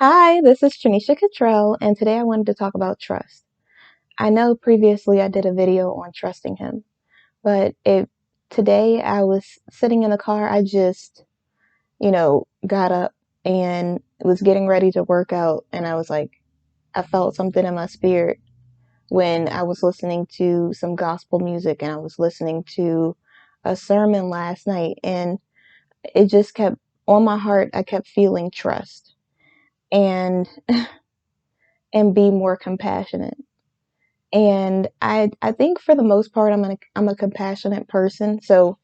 Hi, this is Tranisha Cottrell, and today I wanted to talk about trust. I know previously I did a video on trusting him, but today I was sitting in the car. I just, got up and was getting ready to work out, and I was like, I felt something in my spirit when I was listening to some gospel music and I was listening to a sermon last night, and it just kept on my heart. I kept feeling trust and be more compassionate. And I think for the most part I'm a compassionate person, so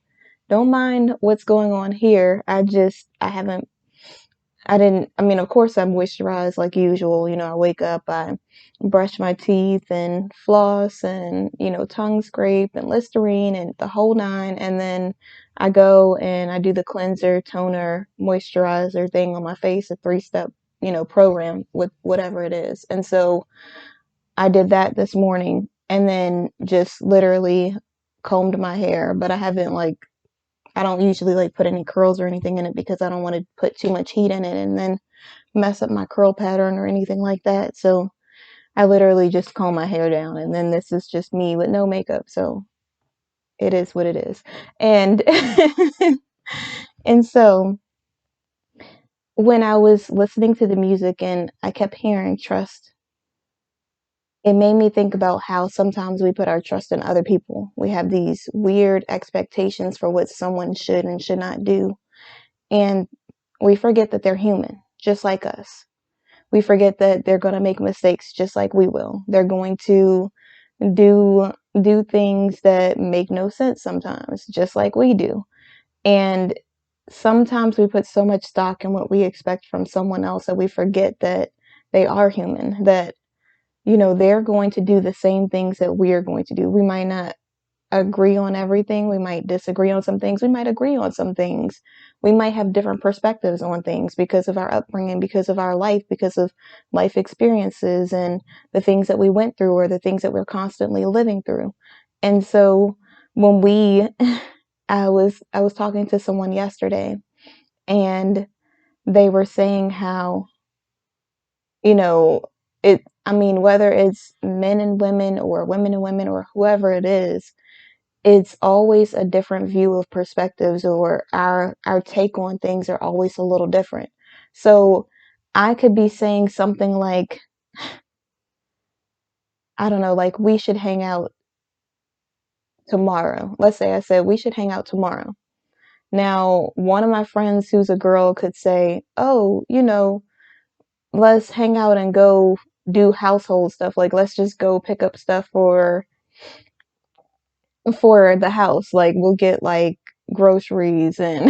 don't mind what's going on here. I haven't I didn't I mean of course I moisturize like usual. I wake up, I brush my teeth and floss and tongue scrape and Listerine and the whole nine, and then I go and I do the cleanser, toner, moisturizer thing on my face, a three-step, program with whatever it is. And so I did that this morning and then just literally combed my hair, but I don't usually like put any curls or anything in it because I don't want to put too much heat in it and then mess up my curl pattern or anything like that. So I literally just comb my hair down, and then this is just me with no makeup. So it is what it is. And and so when I was listening to the music and I kept hearing trust, it made me think about how sometimes we put our trust in other people. We have these weird expectations for what someone should and should not do. And we forget that they're human, just like us. We forget that they're going to make mistakes just like we will. They're going to do things that make no sense sometimes, just like we do. And sometimes we put so much stock in what we expect from someone else that we forget that they are human, that they're going to do the same things that we are going to do. We might not agree on everything. We might disagree on some things. We might agree on some things. We might have different perspectives on things because of our upbringing, because of our life, because of life experiences and the things that we went through or the things that we're constantly living through. And so when we I was talking to someone yesterday, and they were saying how, you know, whether it's men and women or whoever it is, it's always a different view of perspectives, or our take on things are always a little different. So I could be saying something like, I don't know, like we should hang out tomorrow. Let's say I said we should hang out tomorrow. Now, one of my friends who's a girl could say, "Oh, let's hang out and go do household stuff. Like let's just go pick up stuff for the house. Like we'll get like groceries and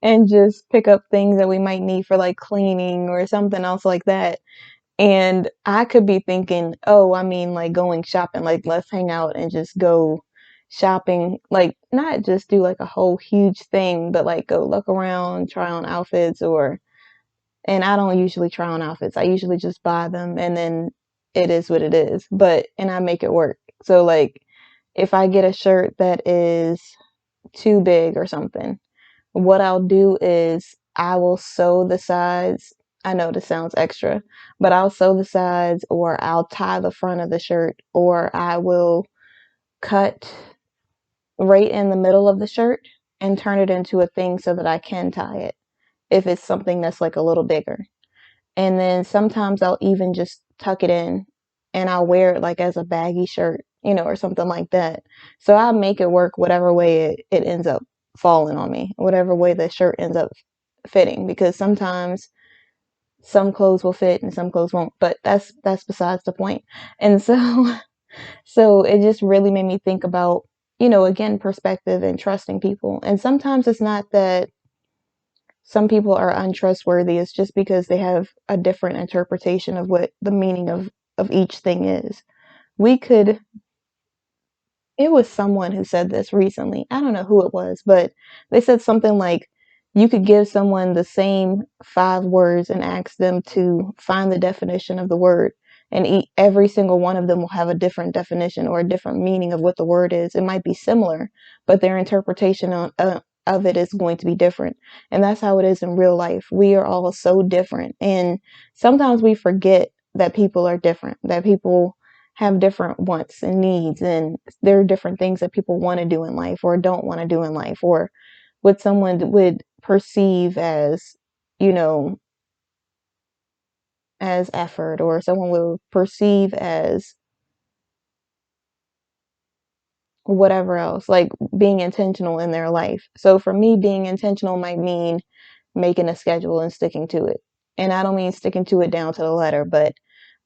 and just pick up things that we might need for like cleaning or something else like that." And I could be thinking, "Oh, I mean like going shopping, like let's hang out and just go shopping, like not just do like a whole huge thing, but like go look around, try on outfits." Or and I don't usually try on outfits. I usually just buy them and then it is what it is. But and I make it work. So like if I get a shirt that is too big or something, what I'll do is I will sew the sides. I know this sounds extra, but I'll sew the sides, or I'll tie the front of the shirt, or I will cut right in the middle of the shirt and turn it into a thing so that I can tie it if it's something that's like a little bigger. And then sometimes I'll even just tuck it in and I'll wear it like as a baggy shirt, or something like that. So I'll make it work whatever way it ends up falling on me, whatever way the shirt ends up fitting, because sometimes some clothes will fit and some clothes won't, but that's besides the point. And so so it just really made me think about, again, perspective and trusting people. And sometimes it's not that some people are untrustworthy. It's just because they have a different interpretation of what the meaning of each thing is. We could, it was someone who said this recently. I don't know who it was, but they said something like you could give someone the same 5 words and ask them to find the definition of the word. And every single one of them will have a different definition or a different meaning of what the word is. It might be similar, but their interpretation of it is going to be different. And that's how it is in real life. We are all so different. And sometimes we forget that people are different, that people have different wants and needs, and there are different things that people want to do in life or don't want to do in life, or what someone would perceive as, you know, as effort, or someone will perceive as whatever else, like being intentional in their life. So for me, being intentional might mean making a schedule and sticking to it. And I don't mean sticking to it down to the letter, but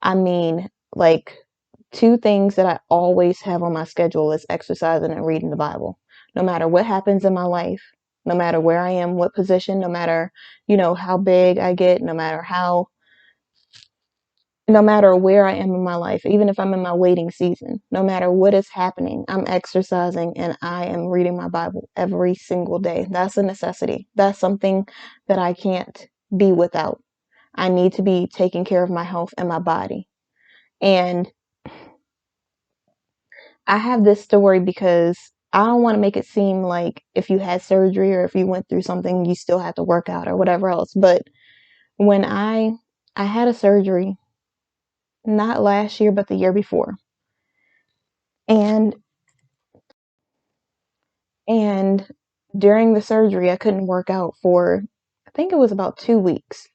I mean like two things that I always have on my schedule is exercising and reading the Bible. No matter what happens in my life, no matter where I am, what position, no matter, how big I get, no matter where I am in my life, even if I'm in my waiting season, no matter what is happening, I'm exercising and I am reading my Bible every single day. That's a necessity. That's something that I can't be without. I need to be taking care of my health and my body. And I have this story because I don't want to make it seem like if you had surgery or if you went through something, you still have to work out or whatever else. But when I had a surgery, not last year, but the year before. And And during the surgery, I couldn't work out for, I think it was about 2 weeks.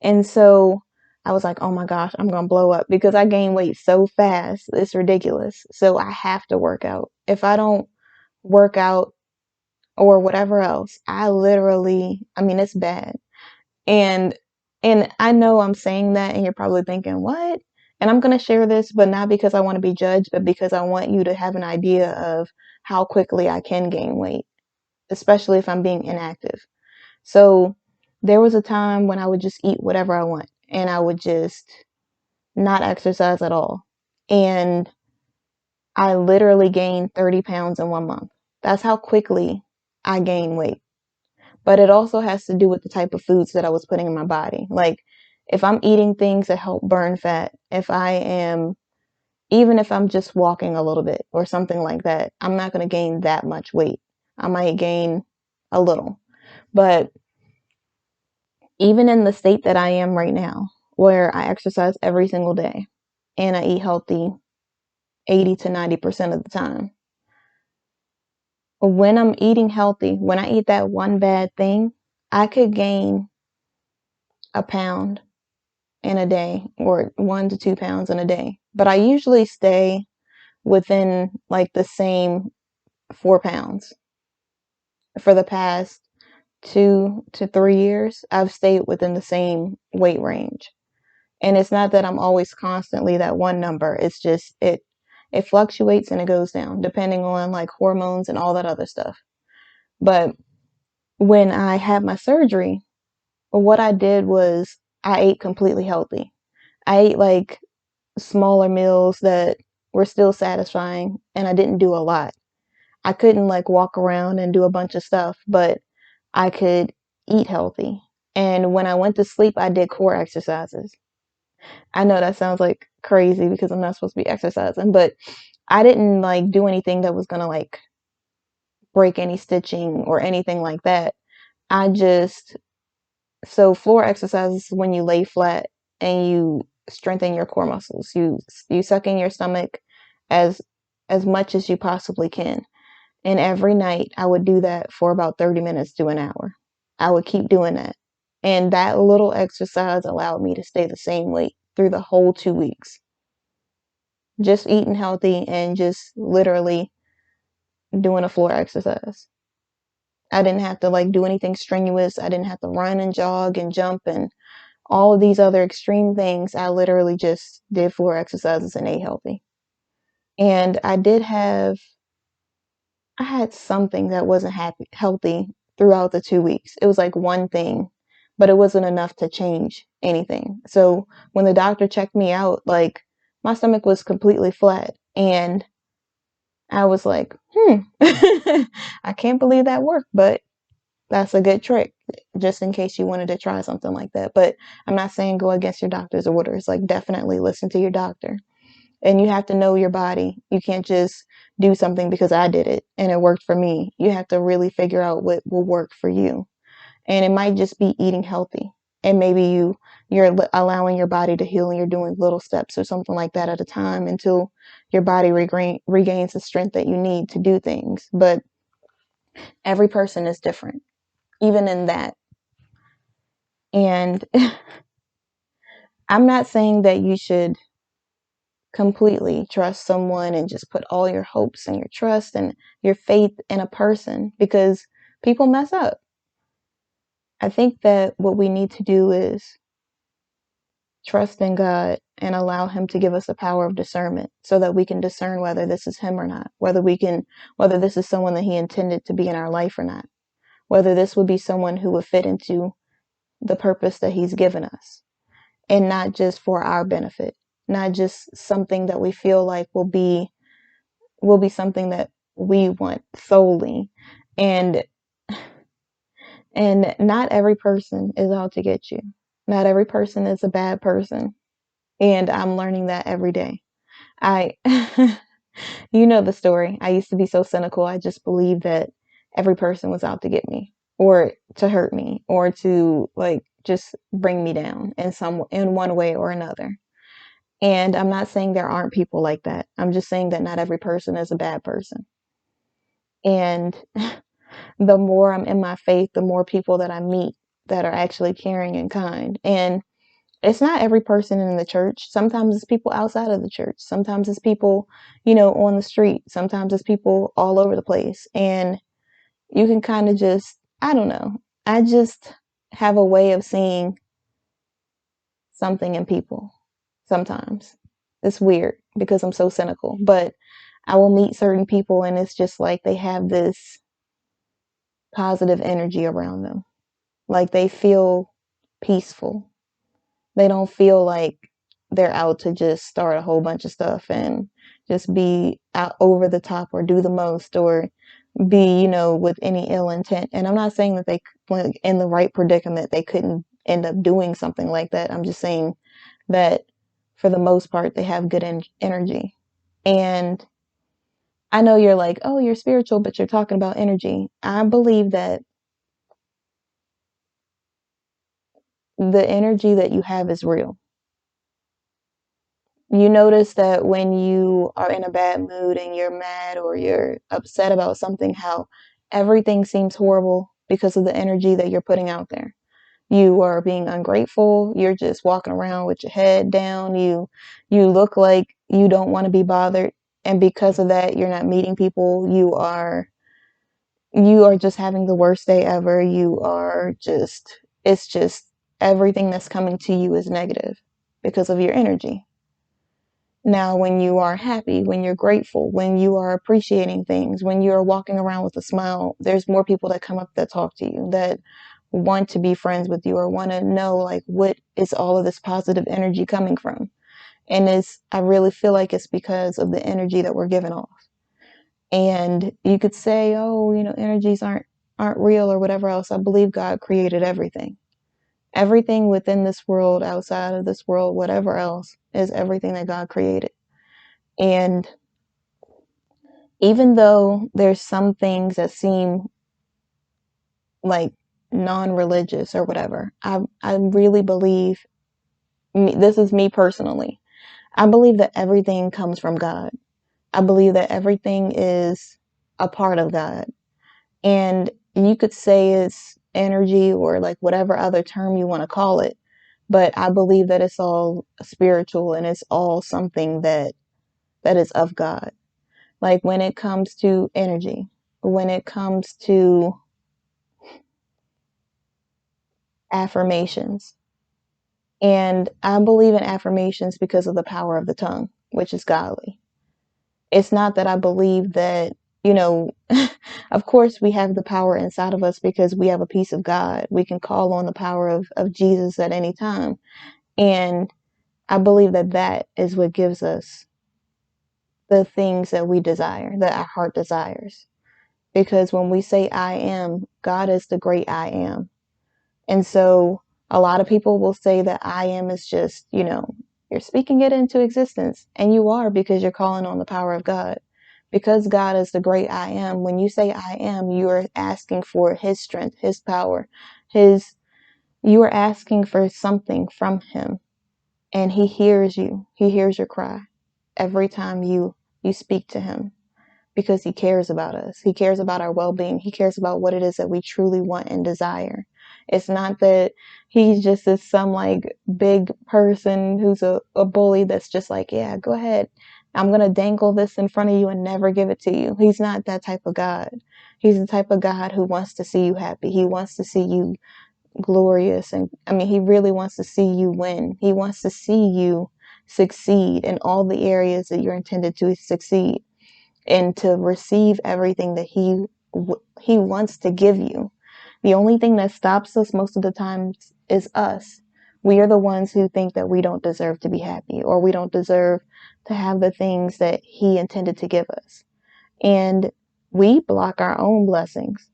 And so I was like, oh my gosh, I'm going to blow up because I gain weight so fast. It's ridiculous. So I have to work out. If I don't work out or whatever else, I mean, it's bad. And and I know I'm saying that and you're probably thinking, "What?" And I'm going to share this, but not because I want to be judged, but because I want you to have an idea of how quickly I can gain weight, especially if I'm being inactive. So there was a time when I would just eat whatever I want and I would just not exercise at all. And I literally gained 30 pounds in 1 month. That's how quickly I gain weight. But it also has to do with the type of foods that I was putting in my body. Like if I'm eating things that help burn fat, even if I'm just walking a little bit or something like that, I'm not going to gain that much weight. I might gain a little. But even in the state that I am right now, where I exercise every single day and I eat healthy 80 to 90% of the time, when I'm eating healthy, when I eat that one bad thing, I could gain a pound in a day or 1 to 2 pounds in a day. But I usually stay within like the same 4 pounds. For the past 2 to 3 years, I've stayed within the same weight range. And it's not that I'm always constantly that one number. It's just it fluctuates and it goes down depending on like hormones and all that other stuff. But when I had my surgery, what I did was I ate completely healthy. I ate like smaller meals that were still satisfying and I didn't do a lot. I couldn't like walk around and do a bunch of stuff, but I could eat healthy. And when I went to sleep, I did core exercises. I know that sounds like crazy because I'm not supposed to be exercising, but I didn't like do anything that was going to like break any stitching or anything like that. I just, so floor exercises is when you lay flat and you strengthen your core muscles. You suck in your stomach as as much as you possibly can. And every night I would do that for about 30 minutes to an hour. I would keep doing that. And that little exercise allowed me to stay the same weight through the whole 2 weeks. Just eating healthy and just literally doing a floor exercise. I didn't have to like do anything strenuous. I didn't have to run and jog and jump and all of these other extreme things. I literally just did floor exercises and ate healthy. And I had something that wasn't healthy throughout the 2 weeks. It was like one thing, but it wasn't enough to change anything. So when the doctor checked me out, like my stomach was completely flat. And I was like, I can't believe that worked, but that's a good trick just in case you wanted to try something like that. But I'm not saying go against your doctor's orders. Like, definitely listen to your doctor. And you have to know your body. You can't just do something because I did it and it worked for me. You have to really figure out what will work for you. And it might just be eating healthy. And maybe you're allowing your body to heal and you're doing little steps or something like that at a time until your body regains the strength that you need to do things. But every person is different, even in that. And I'm not saying that you should completely trust someone and just put all your hopes and your trust and your faith in a person, because people mess up. I think that what we need to do is trust in God and allow him to give us the power of discernment so that we can discern whether this is him or not, whether this is someone that he intended to be in our life or not, whether this would be someone who would fit into the purpose that he's given us, and not just for our benefit, not just something that we feel like will be something that we want solely. And not every person is out to get you. Not every person is a bad person. And I'm learning that every day. I you know the story. I used to be so cynical. I just believed that every person was out to get me or to hurt me or to like just bring me down in one way or another. And I'm not saying there aren't people like that. I'm just saying that not every person is a bad person. And the more I'm in my faith, the more people that I meet that are actually caring and kind. And it's not every person in the church. Sometimes it's people outside of the church. Sometimes it's people, on the street. Sometimes it's people all over the place. And you can kind of just, I don't know. I just have a way of seeing something in people sometimes. It's weird because I'm so cynical, but I will meet certain people and it's just like they have this positive energy around them. Like they feel peaceful. They don't feel like they're out to just start a whole bunch of stuff and just be out over the top or do the most or be, with any ill intent. And I'm not saying that they, when in the right predicament, they couldn't end up doing something like that. I'm just saying that for the most part, they have good energy. And I know you're like, oh, you're spiritual, but you're talking about energy. I believe that the energy that you have is real. You notice that when you are in a bad mood and you're mad or you're upset about something, how everything seems horrible because of the energy that you're putting out there. You are being ungrateful. You're just walking around with your head down. You look like you don't want to be bothered. And because of that, you're not meeting people. You are just having the worst day ever. It's just everything that's coming to you is negative because of your energy. Now, when you are happy, when you're grateful, when you are appreciating things, when you're walking around with a smile, there's more people that come up that talk to you, that want to be friends with you or want to know, like, what is all of this positive energy coming from? And I really feel like it's because of the energy that we're giving off. And you could say, oh, energies aren't real or whatever else. I believe God created everything. Everything within this world, outside of this world, whatever else, is everything that God created. And even though there's some things that seem like non-religious or whatever, I really believe, this is me personally, I believe that everything comes from God. I believe that everything is a part of God. And you could say it's energy or like whatever other term you want to call it, but I believe that it's all spiritual and it's all something that is of God. Like when it comes to energy, when it comes to affirmations. And I believe in affirmations because of the power of the tongue, which is godly. It's not that I believe that, of course we have the power inside of us because we have a piece of God. We can call on the power of Jesus at any time. And I believe that that is what gives us the things that we desire, that our heart desires. Because when we say I am, God is the great I am. And so a lot of people will say that I am is just, You're speaking it into existence. And you are, because you're calling on the power of God. Because God is the great I am. When you say I am, you are asking for his strength, his power, you are asking for something from him. And he hears you. He hears your cry every time you speak to him, because he cares about us. He cares about our well-being. He cares about what it is that we truly want and desire. It's not that he's just this some like big person who's a bully that's just like, yeah, go ahead. I'm going to dangle this in front of you and never give it to you. He's not that type of God. He's the type of God who wants to see you happy. He wants to see you glorious. And I mean, he really wants to see you win. He wants to see you succeed in all the areas that you're intended to succeed, and to receive everything that he wants to give you. The only thing that stops us most of the time is us. We are the ones who think that we don't deserve to be happy, or we don't deserve to have the things that he intended to give us. And we block our own blessings.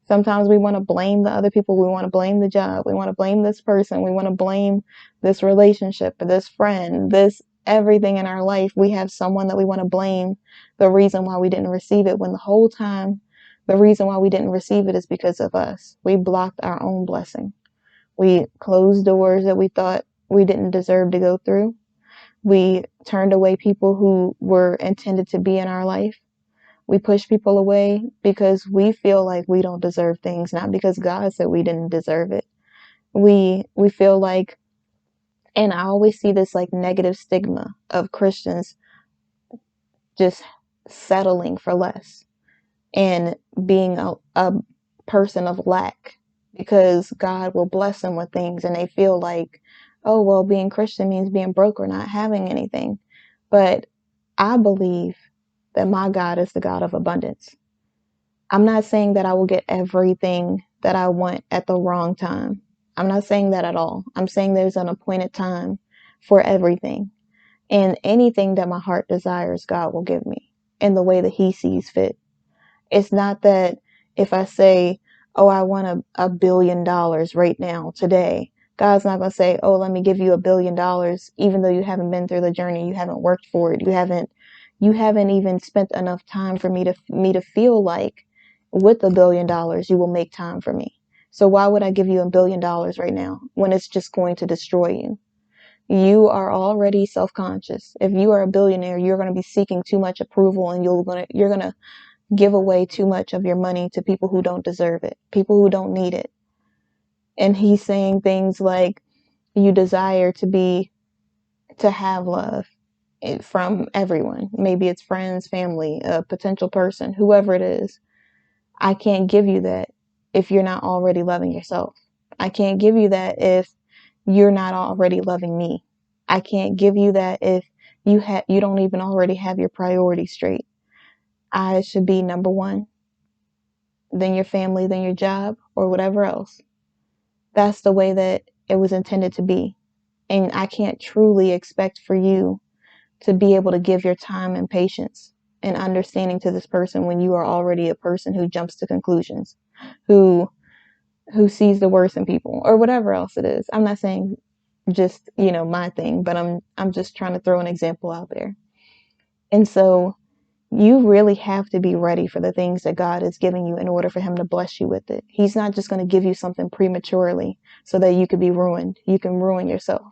Sometimes we want to blame the other people. We want to blame the job. We want to blame this person. We want to blame this relationship, or this friend, this everything in our life. We have someone that we want to blame the reason why we didn't receive it, when the whole time the reason why we didn't receive it is because of us. We blocked our own blessing. We closed doors that we thought we didn't deserve to go through. We turned away people who were intended to be in our life. We push people away because we feel like we don't deserve things, not because God said we didn't deserve it. We feel like, and I always see this like negative stigma of Christians just settling for less and being a person of lack, because God will bless them with things and they feel like, oh, well, being Christian means being broke or not having anything. But I believe that my God is the God of abundance. I'm not saying that I will get everything that I want at the wrong time. I'm not saying that at all. I'm saying there's an appointed time for everything. And anything that my heart desires, God will give me in the way that he sees fit. It's not that if I say, oh, I want $1 billion right now, today, God's not going to say, oh, let me give you $1 billion, even though you haven't been through the journey, you haven't worked for it, you haven't even spent enough time for me to feel like with $1 billion, you will make time for me. So why would I give you $1 billion right now when it's just going to destroy you? You are already self-conscious. If you are a billionaire, you're going to be seeking too much approval, and you're going to give away too much of your money to people who don't deserve it, people who don't need it. And he's saying things like, you desire to have love from everyone. Maybe it's friends, family, a potential person, whoever it is. I can't give you that if you're not already loving yourself. I can't give you that if you're not already loving me. I can't give you that if you don't even already have your priorities straight. I should be number one, then your family, then your job, or whatever else. That's the way that it was intended to be. And I can't truly expect for you to be able to give your time and patience and understanding to this person when you are already a person who jumps to conclusions, who sees the worst in people, or whatever else it is. I'm not saying just, my thing, but I'm just trying to throw an example out there. And so you really have to be ready for the things that God is giving you in order for him to bless you with it. He's not just going to give you something prematurely so that you could be ruined. You can ruin yourself,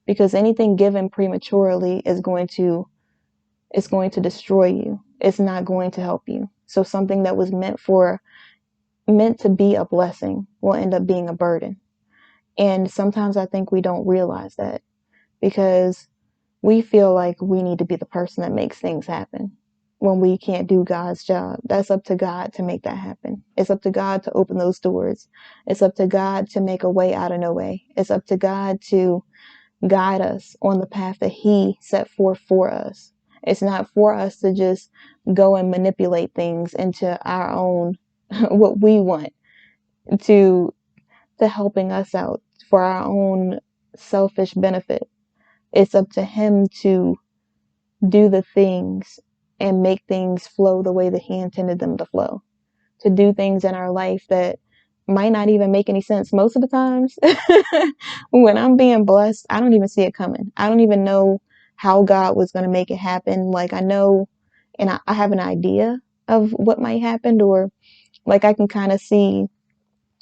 because anything given prematurely is going to destroy you. It's not going to help you. So something that was meant to be a blessing will end up being a burden. And sometimes I think we don't realize that, because we feel like we need to be the person that makes things happen when we can't do God's job. That's up to God to make that happen. It's up to God to open those doors. It's up to God to make a way out of no way. It's up to God to guide us on the path that he set forth for us. It's not for us to just go and manipulate things into our own, what we want, to helping us out for our own selfish benefit. It's up to him to do the things and make things flow the way that he intended them to flow, to do things in our life that might not even make any sense most of the times. When I'm being blessed, I don't even see it coming. I don't even know how God was going to make it happen. Like, I know, and I have an idea of what might happen, or like I can kind of see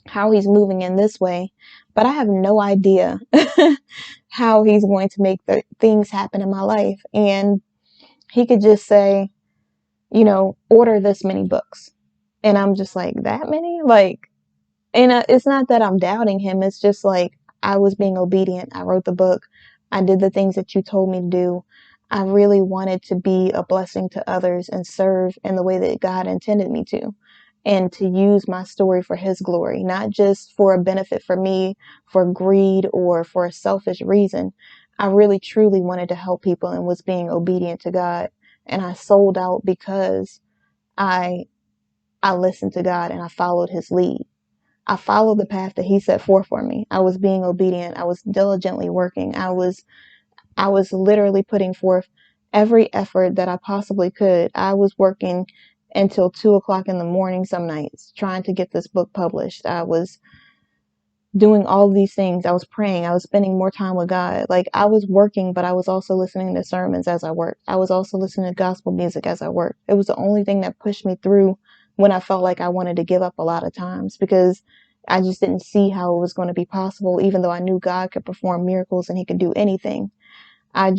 how he's moving in this way, but I have no idea how he's going to make the things happen in my life. And he could just say, order this many books. And I'm just like, that many? Like, and it's not that I'm doubting him. It's just like I was being obedient. I wrote the book. I did the things that you told me to do. I really wanted to be a blessing to others and serve in the way that God intended me to, and to use my story for his glory, not just for a benefit for me, for greed, or for a selfish reason. I really truly wanted to help people and was being obedient to God. And I sold out because I I listened to God and I followed his lead. I followed the path that he set forth for me. I was being obedient. I was diligently working. I was literally putting forth every effort that I possibly could. I was working until 2 o'clock in the morning some nights trying to get this book published. I was doing all of these things. I was praying. I was spending more time with God. Like, I was working, but I was also listening to sermons as I worked. I was also listening to gospel music as I worked. It was the only thing that pushed me through when I felt like I wanted to give up a lot of times, because I just didn't see how it was going to be possible, even though I knew God could perform miracles and he could do anything. I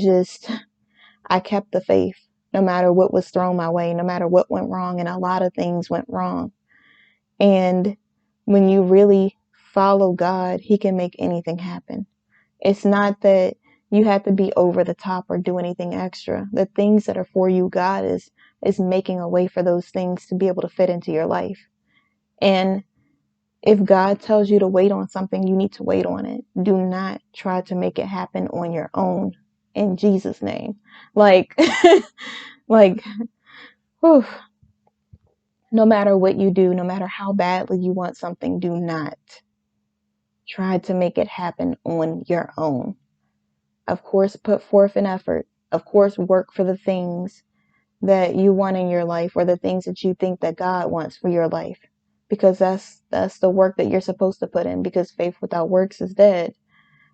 kept the faith no matter what was thrown my way, no matter what went wrong. And a lot of things went wrong. And when you really follow God, he can make anything happen. It's not that you have to be over the top or do anything extra. The things that are for you, God is making a way for those things to be able to fit into your life. And if God tells you to wait on something, you need to wait on it. Do not try to make it happen on your own, in Jesus' name. Like, like, whew, no matter what you do, no matter how badly you want something, do not try to make it happen on your own. Of course, put forth an effort. Of course, work for the things that you want in your life, or the things that you think that God wants for your life, because that's the work that you're supposed to put in, because faith without works is dead.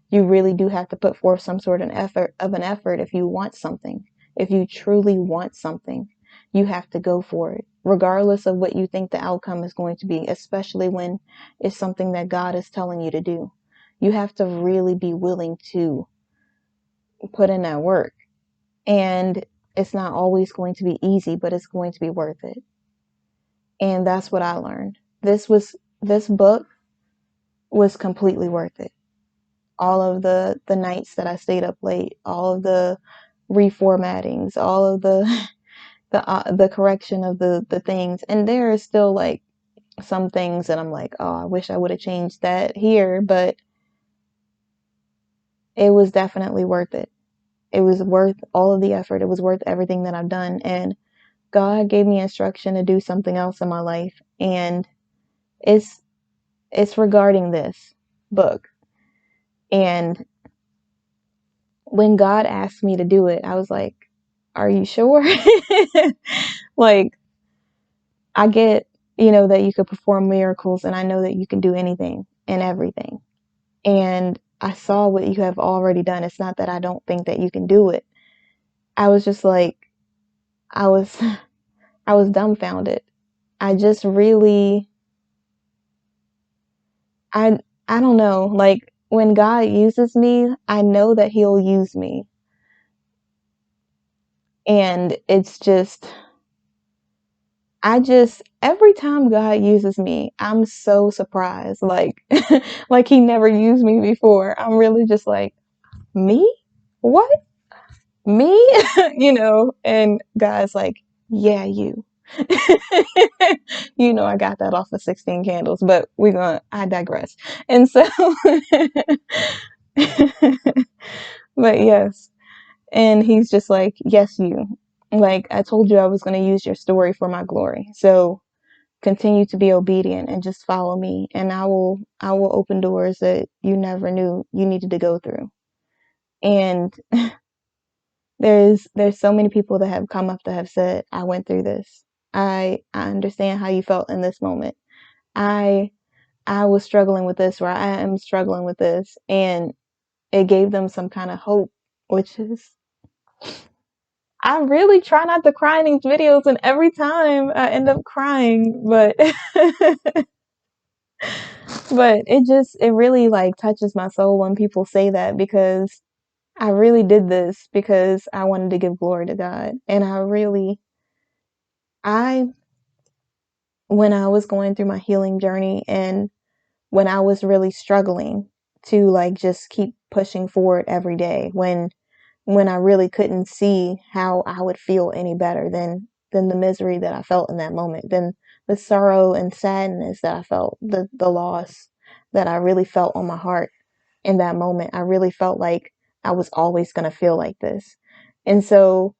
You really do have to put forth some sort of an effort if you want something. If you truly want something, you have to go for it, regardless of what you think the outcome is going to be, especially when it's something that God is telling you to do. You have to really be willing to put in that work. And it's not always going to be easy, but it's going to be worth it. And that's what I learned. This book was completely worth it. All of the nights that I stayed up late, all of the reformattings, all of the correction of the things. And there is still like some things that I'm like, oh, I wish I would have changed that here, but it was definitely worth it. It was worth all of the effort. It was worth everything that I've done. And God gave me instruction to do something else in my life, and it's it's regarding this book. And when God asked me to do it, I was like, are you sure? Like, I get, that you could perform miracles, and I know that you can do anything and everything. And I saw what you have already done. It's not that I don't think that you can do it. I was just like, I was I was dumbfounded. I just really I I don't know, like, when God uses me, I know that he'll use me. And it's just every time God uses me, I'm so surprised. Like, like he never used me before. I'm really just like, me? What? Me? And God's like, yeah, you. I got that off of 16 Candles, but I digress. And so, but yes. And he's just like, yes, you. Like, I told you I was going to use your story for my glory. So continue to be obedient and just follow me, and I will open doors that you never knew you needed to go through. And there's so many people that have come up that have said, I went through this. I understand how you felt in this moment. I I was struggling with this, or I am struggling with this, and it gave them some kind of hope, which is, I really try not to cry in these videos, and every time I end up crying, but but it really like touches my soul when people say that, because I really did this because I wanted to give glory to God. And I when I was going through my healing journey, and when I was really struggling to like just keep pushing forward every day, when I really couldn't see how I would feel any better than the misery that I felt in that moment, than the sorrow and sadness that I felt, the loss that I really felt on my heart in that moment. I really felt like I was always going to feel like this. And so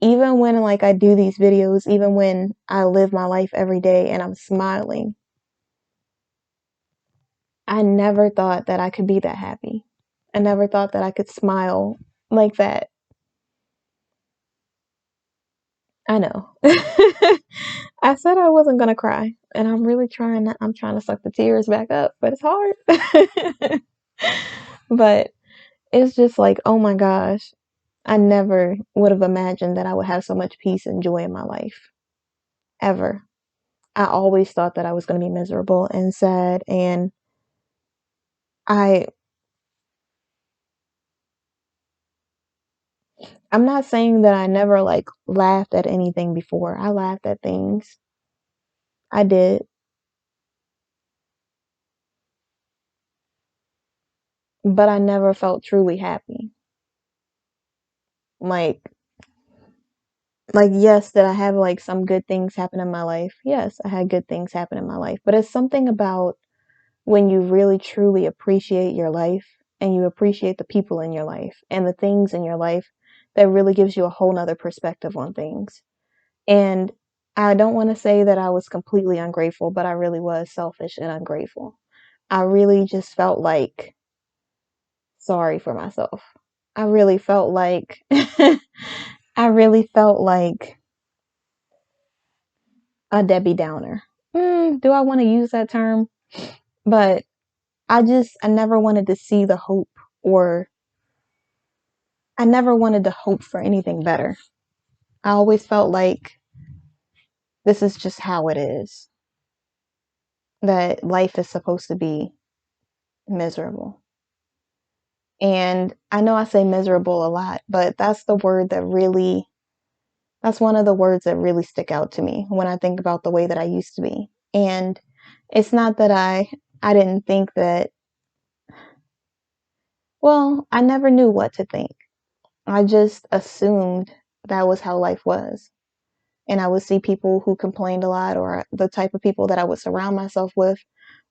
even when like I do these videos, even when I live my life every day and I'm smiling, I never thought that I could be that happy. I never thought that I could smile like that. I know. I said I wasn't gonna cry, and I'm really trying not, I'm trying to suck the tears back up, but it's hard. But it's just like, oh my gosh, I never would have imagined that I would have so much peace and joy in my life, ever. I always thought that I was going to be miserable and sad, and I I'm not saying that I never like laughed at anything before. I laughed at things. I did, but I never felt truly happy. Like yes, did I have like some good things happen in my life? Yes, I had good things happen in my life, but it's something about when you really truly appreciate your life, and you appreciate the people in your life and the things in your life, that really gives you a whole nother perspective on things. And I don't want to say that I was completely ungrateful, but I really was selfish and ungrateful. I really just felt like sorry for myself. I really felt like I really felt like a Debbie Downer. Do I want to use that term? But I never wanted to see the hope, or I never wanted to hope for anything better. I always felt like this is just how it is, that life is supposed to be miserable. And I know I say miserable a lot, but that's one of the words that really stick out to me when I think about the way that I used to be. And it's not that I didn't think that, well, I never knew what to think. I just assumed that was how life was. And I would see people who complained a lot, or the type of people that I would surround myself with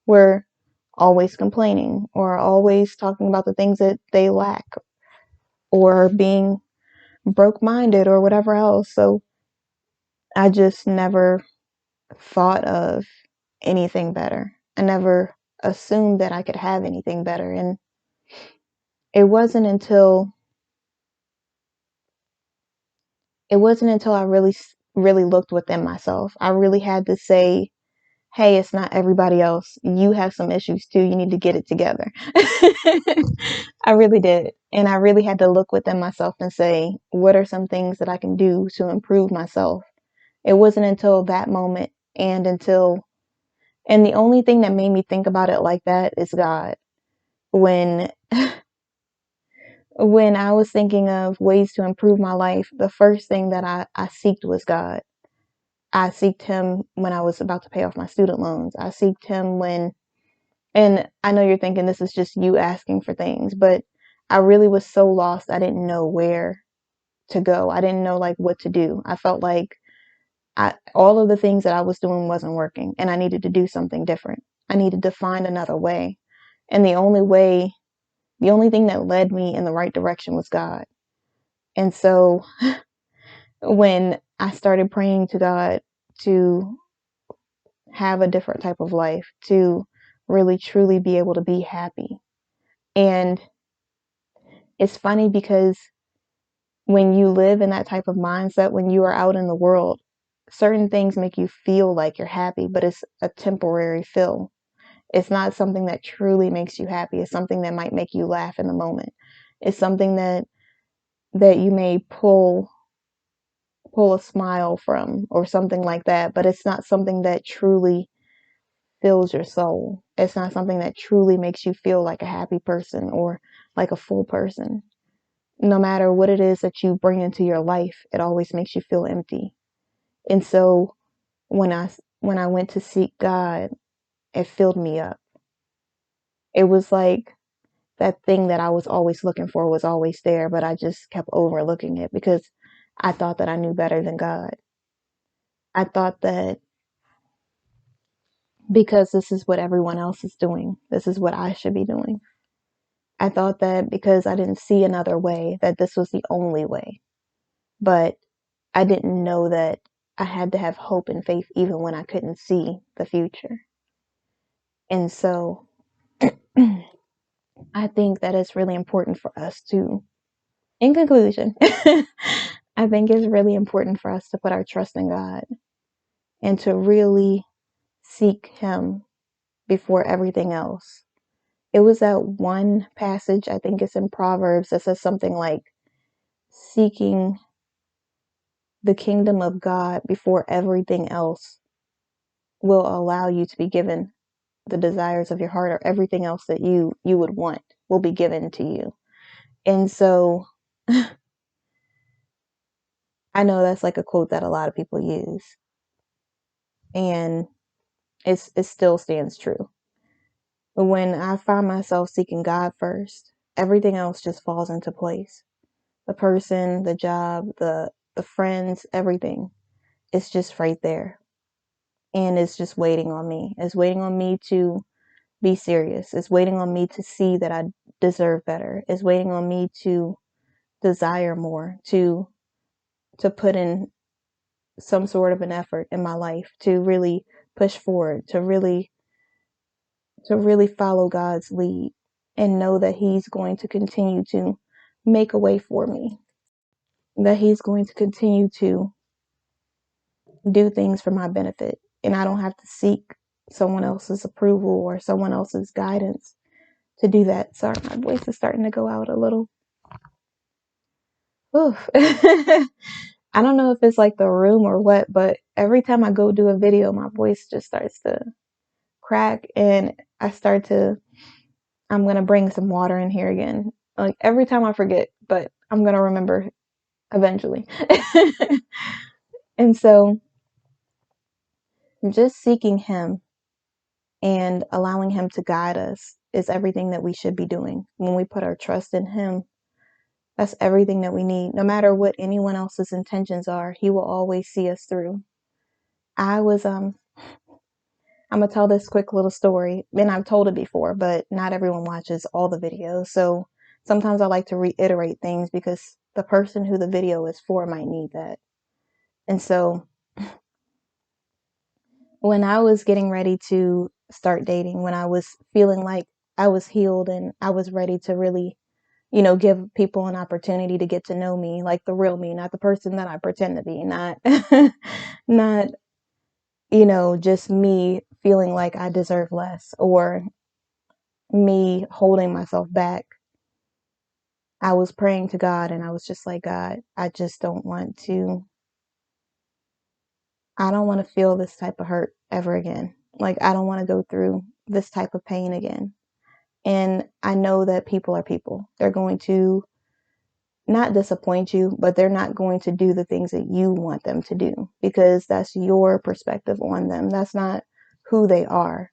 were always complaining, or always talking about the things that they lack, or being broke minded, or whatever else. So I just never thought of anything better. I never assumed that I could have anything better. And it wasn't until I really looked within myself. I really had to say, hey, it's not everybody else. You have some issues too. You need to get it together. I really did. And I really had to look within myself and say, what are some things that I can do to improve myself? It wasn't until that moment, and the only thing that made me think about it like that is God. When when I was thinking of ways to improve my life, the first thing that I seeked was God. I seeked him when I was about to pay off my student loans. I seeked him and I know you're thinking this is just you asking for things, but I really was so lost. I didn't know where to go. I didn't know like what to do. I felt like all of the things that I was doing wasn't working, and I needed to do something different. I needed to find another way. And the only thing that led me in the right direction was God. And so when I started praying to God to have a different type of life, to really truly be able to be happy. And it's funny because when you live in that type of mindset, when you are out in the world, certain things make you feel like you're happy, but it's a temporary feel. It's not something that truly makes you happy. It's something that might make you laugh in the moment. It's something that you may pull a smile from or something like that, but it's not something that truly fills your soul. It's not something that truly makes you feel like a happy person or like a full person. No matter what it is that you bring into your life, it always makes you feel empty. And so when I went to seek God, it filled me up. It was like that thing that I was always looking for was always there, but I just kept overlooking it because I thought that I knew better than God. I thought that because this is what everyone else is doing, this is what I should be doing. I thought that because I didn't see another way, that this was the only way. But I didn't know that I had to have hope and faith even when I couldn't see the future. And so I think that it's really important for us to, in conclusion, I think it's really important for us to put our trust in God and to really seek Him before everything else. It was that one passage, I think it's in Proverbs, that says something like seeking the kingdom of God before everything else will allow you to be given the desires of your heart, or everything else that you would want will be given to you. And so I know that's like a quote that a lot of people use, and it still stands true. But when I find myself seeking God first, everything else just falls into place. The person, the job, the friends, everything. It's just right there. And it's just waiting on me. It's waiting on me to be serious. It's waiting on me to see that I deserve better. It's waiting on me to desire more, to put in some sort of an effort in my life, to really push forward, to really follow God's lead and know that He's going to continue to make a way for me, that He's going to continue to do things for my benefit. And I don't have to seek someone else's approval or someone else's guidance to do that. Sorry, my voice is starting to go out a little. Oof. I don't know if it's like the room or what, but every time I go do a video, my voice just starts to crack and I'm going to bring some water in here again. Like every time I forget, but I'm going to remember eventually. And so just seeking Him and allowing Him to guide us is everything that we should be doing. When we put our trust in Him, that's everything that we need. No matter what anyone else's intentions are, He will always see us through. I'm gonna tell this quick little story, and I've told it before, but not everyone watches all the videos. So sometimes I like to reiterate things because the person who the video is for might need that. And so when I was getting ready to start dating, when I was feeling like I was healed and I was ready to really, give people an opportunity to get to know me, like the real me, not the person that I pretend to be, not, not, just me feeling like I deserve less or me holding myself back. I was praying to God and I was just like, God, I just I don't want to feel this type of hurt ever again. Like, I don't want to go through this type of pain again. And I know that people are people. They're going to not disappoint you, but they're not going to do the things that you want them to do because that's your perspective on them. That's not who they are.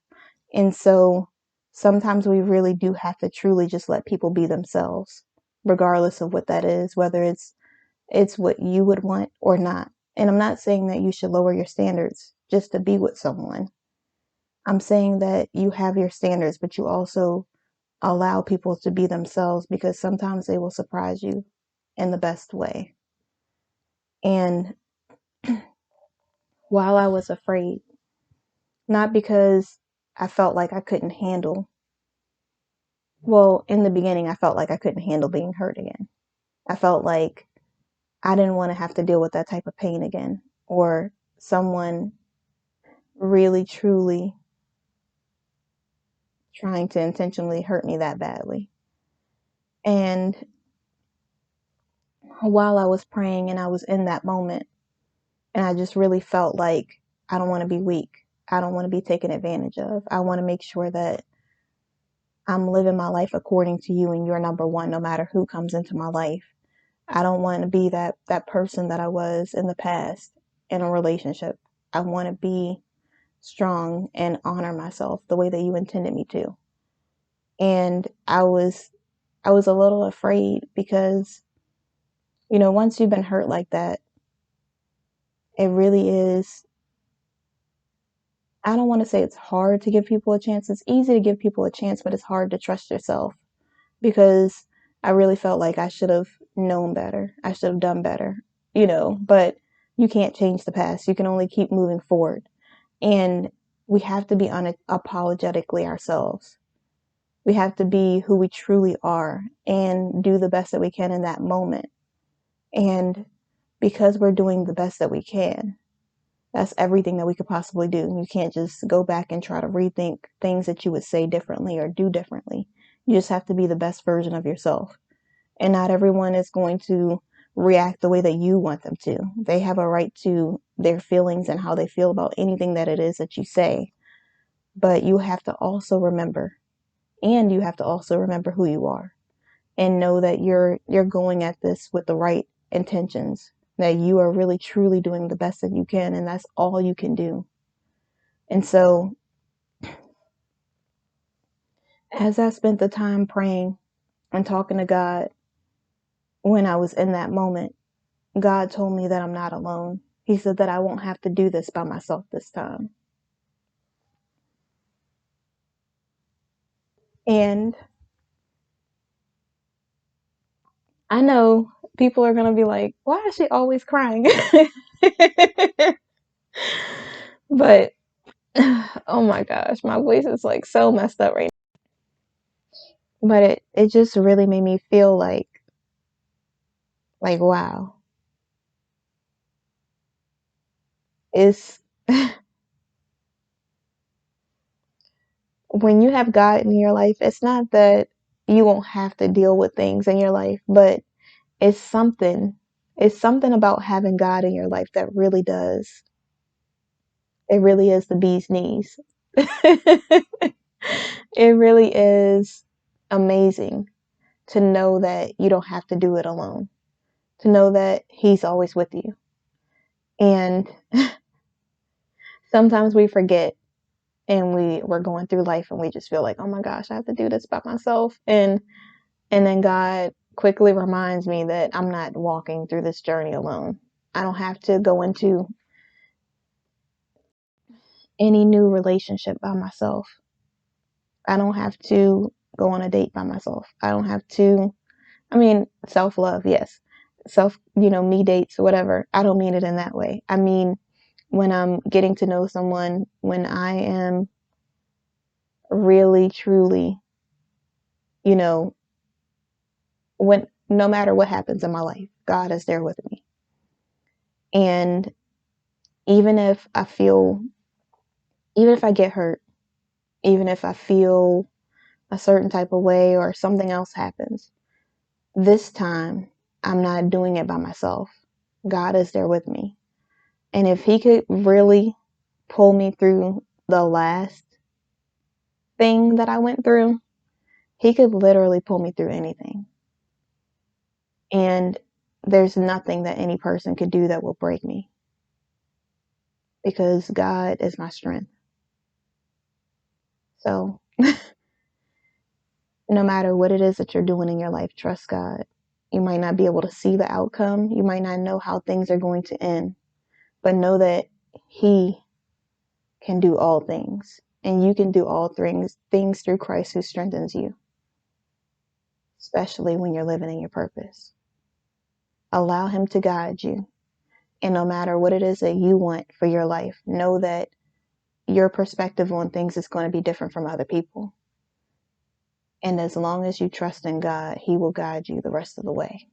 And so sometimes we really do have to truly just let people be themselves, regardless of what that is, whether it's what you would want or not. And I'm not saying that you should lower your standards just to be with someone. I'm saying that you have your standards, but you also allow people to be themselves because sometimes they will surprise you in the best way. And while I was afraid, not because I felt like I couldn't handle, well, in the beginning, I felt like I couldn't handle being hurt again. I felt like I didn't want to have to deal with that type of pain again, or someone really truly trying to intentionally hurt me that badly. And while I was praying and I was in that moment, and I just really felt like I don't want to be weak. I don't want to be taken advantage of. I want to make sure that I'm living my life according to you and you're number one, no matter who comes into my life. I don't want to be that person that I was in the past in a relationship. I want to be strong and honor myself the way that you intended me to. And I was a little afraid because, once you've been hurt like that, it really is, I don't want to say it's hard to give people a chance. It's easy to give people a chance, but it's hard to trust yourself because I really felt like I should have known better. I should have done better, but you can't change the past. You can only keep moving forward. And we have to be unapologetically ourselves. We have to be who we truly are and do the best that we can in that moment. And because we're doing the best that we can, that's everything that we could possibly do. You can't just go back and try to rethink things that you would say differently or do differently. You just have to be the best version of yourself. And not everyone is going to react the way that you want them to. They have a right to their feelings and how they feel about anything that it is that you say. But you have to also remember, and you have to also remember who you are and know that you're going at this with the right intentions, that you are really truly doing the best that you can, and that's all you can do. And so as I spent the time praying and talking to God when I was in that moment, God told me that I'm not alone. He said that I won't have to do this by myself this time. And I know people are going to be like, why is she always crying? But oh my gosh, my voice is like so messed up right now. But it just really made me feel wow. It's when you have God in your life, it's not that you won't have to deal with things in your life, but it's something. It's something about having God in your life that really does. It really is the bee's knees. It really is amazing to know that you don't have to do it alone, to know that He's always with you. And sometimes we forget and we're going through life and we just feel like, oh my gosh, I have to do this by myself. And then God quickly reminds me that I'm not walking through this journey alone. I don't have to go into any new relationship by myself. I don't have to go on a date by myself. I don't have to, self-love, yes. Me dates, whatever. I don't mean it in that way. I mean, when I'm getting to know someone, when I am really, truly, you know, when no matter what happens in my life, God is there with me. And even if I feel, even if I get hurt, even if I feel a certain type of way or something else happens, this time I'm not doing it by myself. God is there with me. And if He could really pull me through the last thing that I went through, He could literally pull me through anything. And there's nothing that any person could do that will break me because God is my strength. So no matter what it is that you're doing in your life, trust God. You might not be able to see the outcome. You might not know how things are going to end, but know that He can do all things, and you can do all things through Christ who strengthens you, especially when you're living in your purpose. Allow Him to guide you. And no matter what it is that you want for your life, know that your perspective on things is going to be different from other people. And as long as you trust in God, He will guide you the rest of the way.